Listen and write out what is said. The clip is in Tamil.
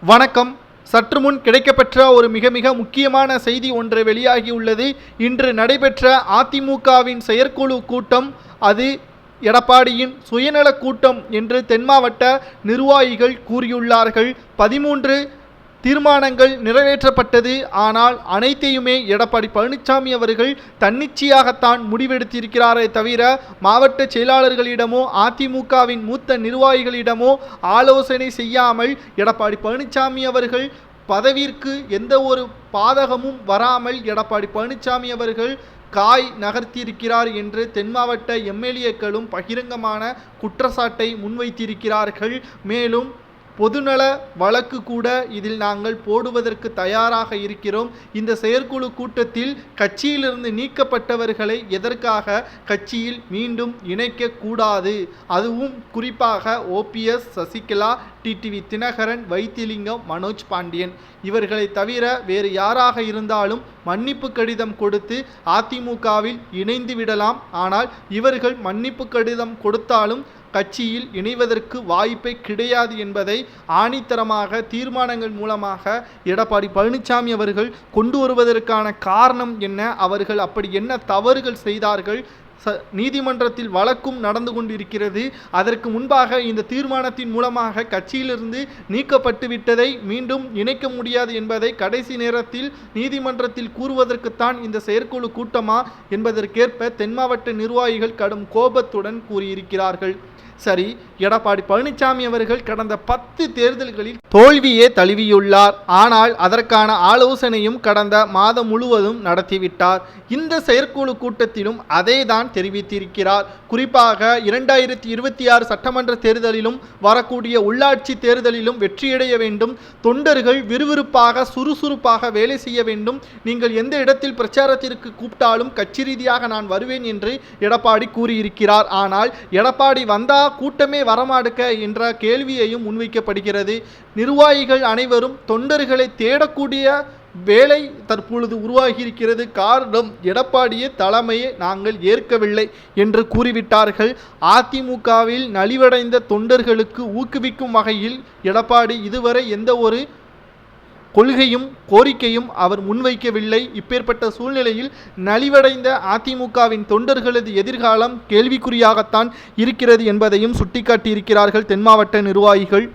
வணக்கம். சற்று முன் கிடைக்கப்பெற்ற ஒரு மிக மிக முக்கியமான செய்தி ஒன்று வெளியாகியுள்ளது. இன்று நடைபெற்ற அதிமுகவின் செயற்குழு கூட்டம் அது எடப்பாடியின் சுயநல கூட்டம் என்று தென் மாவட்ட நிர்வாகிகள் கூறியுள்ளார்கள். 13 தீர்மானங்கள் நிறைவேற்றப்பட்டது. ஆனால் அனைத்தையுமே எடப்பாடி பழனிசாமி அவர்கள் தன்னிச்சையாகத்தான் முடிவெடுத்திருக்கிறாரே தவிர மாவட்ட செயலாளர்களிடமோ அதிமுகவின் மூத்த நிர்வாகிகளிடமோ ஆலோசனை செய்யாமல் எடப்பாடி பழனிசாமி அவர்கள் பதவிற்கு எந்த ஒரு பாதகமும் வராமல் எடப்பாடி பழனிசாமி அவர்கள் காய் நகர்த்தியிருக்கிறார் என்று தென் மாவட்ட எம்எல்ஏக்களும் பகிரங்கமான குற்றச்சாட்டை முன்வைத்திருக்கிறார்கள். மேலும் பொதுநல வழக்கு கூட இதில் நாங்கள் போடுவதற்கு தயாராக இருக்கிறோம். இந்த செயற்குழு கூட்டத்தில் கட்சியிலிருந்து நீக்கப்பட்டவர்களை எதற்காக கட்சியில் மீண்டும் இணைக்கக்கூடாது, அதுவும் குறிப்பாக ஓபிஎஸ், சசிகலா, டிடிவி தினகரன், வைத்திலிங்கம், மனோஜ் பாண்டியன் இவர்களை தவிர வேறு யாராக இருந்தாலும் மன்னிப்பு கடிதம் கொடுத்து அதிமுகவில் இணைந்து விடலாம். ஆனால் இவர்கள் மன்னிப்பு கடிதம் கொடுத்தாலும் கட்சியில் இணைவதற்கு வாய்ப்பே கிடையாது என்பதை ஆணித்தரமாக தீர்மானங்கள் மூலமாக எடப்பாடி பழனிசாமி அவர்கள் கொண்டு வருவதற்கான காரணம் என்ன, அவர்கள் அப்படி என்ன தவறுகள் செய்தார்கள், நீதிமன்றத்தில் வழக்கும் நடந்து கொண்டிருக்கிறது. அதற்கு முன்பாக இந்த தீர்மானத்தின் மூலமாக கட்சியிலிருந்து நீக்கப்பட்டு விட்டதை மீண்டும் இணைக்க முடியாது என்பதை கடைசி நேரத்தில் நீதிமன்றத்தில் கூறுவதற்குத்தான் இந்த செயற்குழு கூட்டமா என்பதற்கேற்ப தென் மாவட்ட நிர்வாகிகள் கடும் கோபத்துடன் கூறியிருக்கிறார்கள். சரி, எடப்பாடி பழனிசாமி அவர்கள் கடந்த 10 தேர்தல்களில் தோல்வியே தழுவியுள்ளார். ஆனால் அதற்கான ஆலோசனையும் கடந்த மாதம் முழுவதும் நடத்திவிட்டார். இந்த செயற்குழு கூட்டத்திலும் அதே தான் தெரிவித்திருக்கிறார். குறிப்பாக 2026 சட்டமன்ற தேர்தலிலும் வரக்கூடிய உள்ளாட்சி தேர்தலிலும் வெற்றியடைய வேண்டும், தொண்டர்கள் விறுவிறுப்பாக சுறுசுறுப்பாக வேலை செய்ய வேண்டும், நீங்கள் எந்த இடத்தில் பிரச்சாரத்திற்கு கூப்பிட்டாலும் கட்சி ரீதியாக நான் வருவேன் என்று எடப்பாடி கூறியிருக்கிறார். ஆனால் எடப்பாடி வந்தா கூட்டமே வரமாடுக்க என்ற கேள்வியையும் முன்வைக்கப்படுகிறது. நிர்வாகிகள் அனைவரும் தொண்டர்களை தேடக்கூடிய வேலை தற்பொழுது உருவாகியிருக்கிறது. காரணம், எடப்பாடியே தலைமையை நாங்கள் ஏற்கவில்லை என்று கூறிவிட்டார்கள். அதிமுகவில் நலிவடைந்த தொண்டர்களுக்கு ஊக்குவிக்கும் வகையில் எடப்பாடி இதுவரை எந்த ஒரு கொள்கையும் கோரிக்கையும் அவர் முன்வைக்கவில்லை. இப்பேற்பட்ட சூழ்நிலையில் நலிவடைந்த அதிமுகவின் தொண்டர்களது எதிர்காலம் கேள்விக்குறியாகத்தான் இருக்கிறது என்பதையும் சுட்டிக்காட்டியிருக்கிறார்கள் தென் மாவட்ட நிர்வாகிகள்.